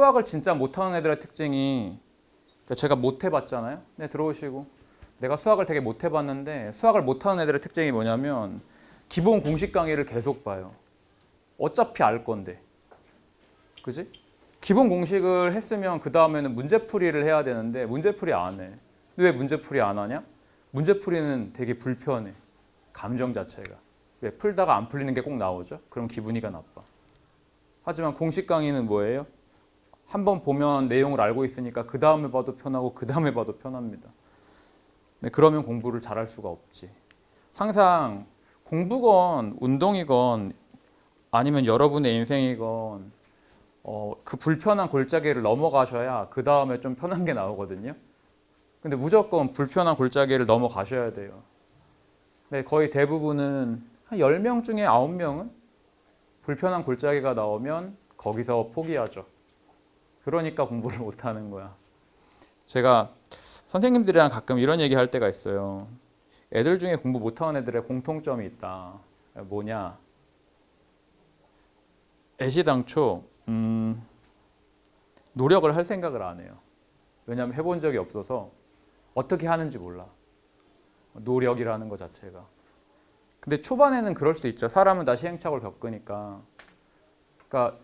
수학을 진짜 못하는 애들의 특징이, 그러니까 제가 못 해봤잖아요. 네, 들어오시고. 내가 수학을 되게 못 해봤는데 수학을 못하는 애들의 특징이 뭐냐면 기본 공식 강의를 계속 봐요. 어차피 알 건데. 그지? 기본 공식을 했으면 그 다음에는 문제풀이를 해야 되는데 문제풀이 안 해. 왜 문제풀이 안 하냐? 문제풀이는 되게 불편해. 감정 자체가. 왜? 풀다가 안 풀리는 게 꼭 나오죠. 그럼 기분이가 나빠. 하지만 공식 강의는 뭐예요? 한번 보면 내용을 알고 있으니까 그 다음에 봐도 편하고 그 다음에 봐도 편합니다. 네, 그러면 공부를 잘할 수가 없지. 항상 공부건 운동이건 아니면 여러분의 인생이건 그 불편한 골짜기를 넘어가셔야 그 다음에 좀 편한 게 나오거든요. 근데 무조건 불편한 골짜기를 넘어가셔야 돼요. 네, 거의 대부분은 한 10명 중에 9명은 불편한 골짜기가 나오면 거기서 포기하죠. 그러니까 공부를 못하는 거야. 제가 선생님들이랑 가끔 이런 얘기 할 때가 있어요. 애들 중에 공부 못하는 애들의 공통점이 있다. 뭐냐? 애시당초 노력을 할 생각을 안 해요. 왜냐하면 해본 적이 없어서 어떻게 하는지 몰라. 노력이라는 것 자체가. 근데 초반에는 그럴 수 있죠. 사람은 다 시행착오를 겪으니까. 그러니까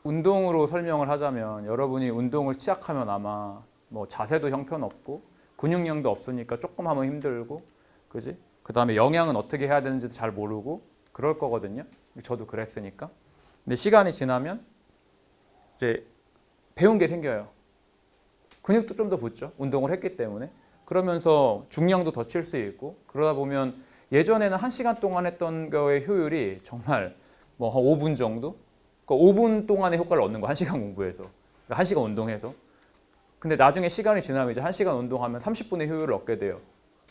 운동으로 설명을 하자면 여러분이 운동을 시작하면 아마 뭐 자세도 형편없고 근육량도 없으니까 조금 하면 힘들고, 그지? 그 다음에 영양은 어떻게 해야 되는지도 잘 모르고 그럴 거거든요. 저도 그랬으니까. 근데 시간이 지나면 이제 배운 게 생겨요. 근육도 좀 더 붙죠. 운동을 했기 때문에. 그러면서 중량도 더 칠 수 있고, 그러다 보면 예전에는 1시간 동안 했던 거의 효율이 정말 뭐 한 5분 정도? 그러니까 5분 동안의 효과를 얻는 거, 1시간 공부해서. 그러니까 1시간 운동해서. 근데 나중에 시간이 지나면 이제 1시간 운동하면 30분의 효율을 얻게 돼요.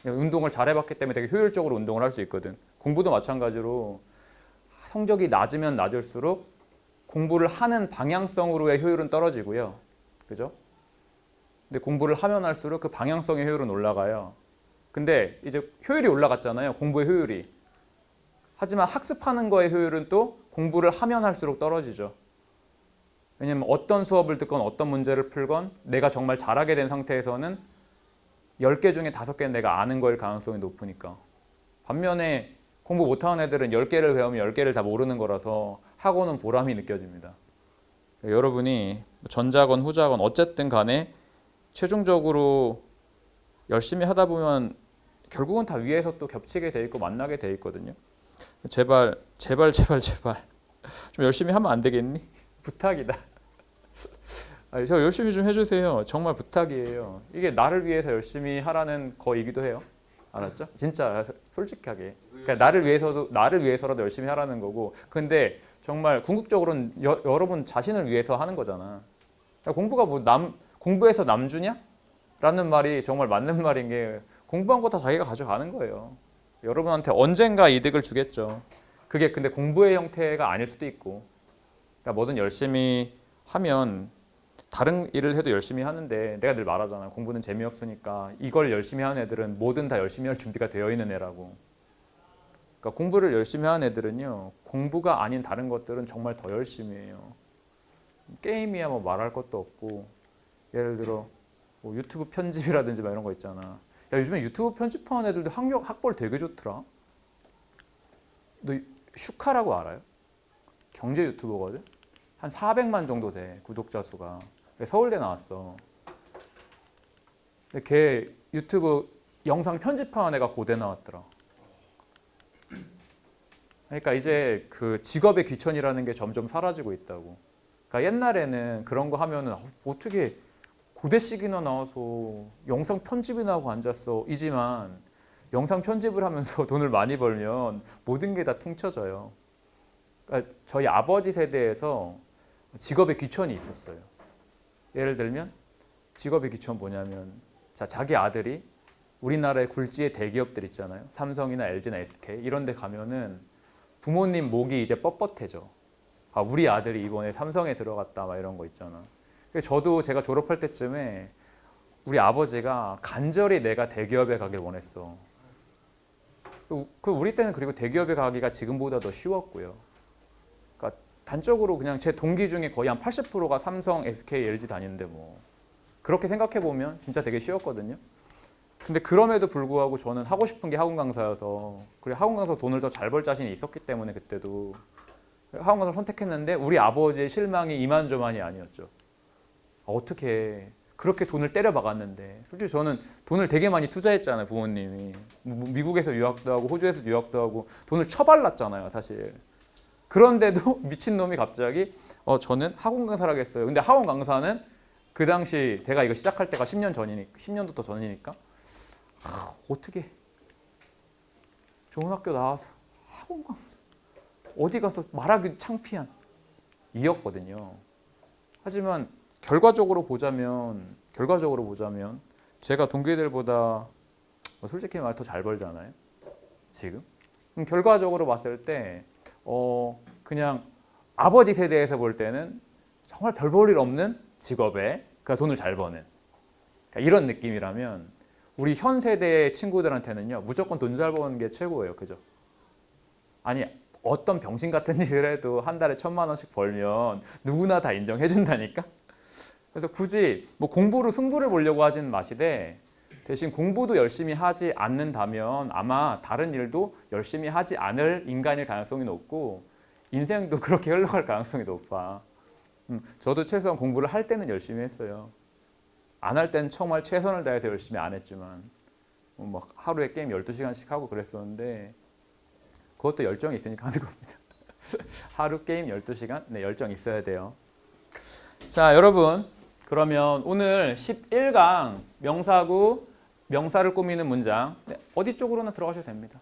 운동을 잘 해봤기 때문에 되게 효율적으로 운동을 할 수 있거든. 공부도 마찬가지로 성적이 낮으면 낮을수록 공부를 하는 방향성으로의 효율은 떨어지고요. 그죠? 근데 공부를 하면 할수록 그 방향성의 효율은 올라가요. 근데 이제 효율이 올라갔잖아요. 공부의 효율이. 하지만 학습하는 거의 효율은 또 공부를 하면 할수록 떨어지죠. 왜냐면 어떤 수업을 듣건 어떤 문제를 풀건 내가 정말 잘하게 된 상태에서는 10개 중에 5개는 내가 아는 거일 가능성이 높으니까. 반면에 공부 못하는 애들은 10개를 배우면 10개를 다 모르는 거라서 하고는 보람이 느껴집니다. 여러분이 전자건 후자건 어쨌든 간에 최종적으로 열심히 하다 보면 결국은 다 위에서 또 겹치게 돼 있고 만나게 돼 있거든요. 제발 좀 열심히 하면 안 되겠니? 부탁이다. 아니, 저 열심히 좀 해주세요. 정말 부탁이에요. 이게 나를 위해서 열심히 하라는 거이기도 해요. 알았죠? 진짜 솔직하게. 그러니까 나를 위해서라도 열심히 하라는 거고. 근데 정말 궁극적으로는 여러분 자신을 위해서 하는 거잖아. 그러니까 공부가 뭐 공부해서 남 주냐? 라는 말이 정말 맞는 말인 게 공부한 거 다 자기가 가져가는 거예요. 여러분한테 언젠가 이득을 주겠죠. 그게 근데 공부의 형태가 아닐 수도 있고. 그러니까 뭐든 열심히 하면 다른 일을 해도 열심히 하는데 내가 늘 말하잖아. 공부는 재미없으니까 이걸 열심히 하는 애들은 뭐든 다 열심히 할 준비가 되어 있는 애라고. 그러니까 공부를 열심히 하는 애들은요. 공부가 아닌 다른 것들은 정말 더 열심히 해요. 게임이야 뭐 말할 것도 없고 예를 들어 뭐 유튜브 편집이라든지 막 이런 거 있잖아. 야 요즘에 유튜브 편집하는 애들도 학벌 되게 좋더라. 너 슈카라고 알아요? 경제 유튜버거든? 한 400만 정도 돼 구독자 수가. 서울대 나왔어. 근데 걔 유튜브 영상 편집하는 애가 고대 나왔더라. 그러니까 이제 그 직업의 귀천이라는 게 점점 사라지고 있다고. 그러니까 옛날에는 그런 거 하면은 어떻게 고대식이나 나와서 영상 편집이나 하고 앉았어. 이지만 영상 편집을 하면서 돈을 많이 벌면 모든 게 다 퉁쳐져요. 그러니까 저희 아버지 세대에서 직업의 귀천이 있었어요. 예를 들면 직업의 귀천 뭐냐면 자기 아들이 우리나라의 굴지의 대기업들 있잖아요. 삼성이나 LG나 SK 이런 데 가면은 부모님 목이 이제 뻣뻣해져. 아, 우리 아들이 이번에 삼성에 들어갔다 막 이런 거 있잖아. 저도 제가 졸업할 때쯤에 우리 아버지가 간절히 내가 대기업에 가길 원했어. 우리 때는 그리고 대기업에 가기가 지금보다 더 쉬웠고요. 그러니까 단적으로 그냥 제 동기 중에 거의 한 80%가 삼성, SK, LG 다니는데 뭐 그렇게 생각해 보면 진짜 되게 쉬웠거든요. 근데 그럼에도 불구하고 저는 하고 싶은 게 학원 강사여서, 그리고 학원 강사 돈을 더 잘 벌 자신이 있었기 때문에 그때도 학원 강사를 선택했는데 우리 아버지의 실망이 이만저만이 아니었죠. 어떻게 그렇게 돈을 때려 박았는데, 솔직히 저는 돈을 되게 많이 투자했잖아요. 부모님이 미국에서 유학도 하고 호주에서 유학도 하고 돈을 처발랐잖아요 사실. 그런데도 미친놈이 갑자기 저는 학원 강사를 하겠어요. 근데 학원 강사는 그 당시 제가 이거 시작할 때가 10년 전이니까, 10년도 더 전이니까 어떻게 좋은 학교 나와서 학원 강사 어디 가서 말하기 창피한 이었거든요. 하지만 결과적으로 보자면 제가 동기들보다 솔직히 말 더 잘 벌잖아요 지금. 그럼 결과적으로 봤을 때 그냥 아버지 세대에서 볼 때는 정말 별 볼 일 없는 직업에 그러니까 돈을 잘 버는, 그러니까 이런 느낌이라면 우리 현 세대의 친구들한테는요 무조건 돈 잘 버는 게 최고예요. 그죠? 아니 어떤 병신 같은 일을 해도 한 달에 1,000만 원씩 벌면 누구나 다 인정해 준다니까. 그래서 굳이 뭐 공부로 승부를 보려고 하지는 마시되, 대신 공부도 열심히 하지 않는다면 아마 다른 일도 열심히 하지 않을 인간일 가능성이 높고 인생도 그렇게 흘러갈 가능성이 높아. 저도 최소한 공부를 할 때는 열심히 했어요. 안 할 때는 정말 최선을 다해서 열심히 안 했지만 막 하루에 게임 12시간씩 하고 그랬었는데 그것도 열정이 있으니까 하는 겁니다. 하루 게임 12시간? 네, 열정 있어야 돼요. 자, 여러분 그러면 오늘 11강 명사구, 명사를 꾸미는 문장 어디 쪽으로나 들어가셔도 됩니다.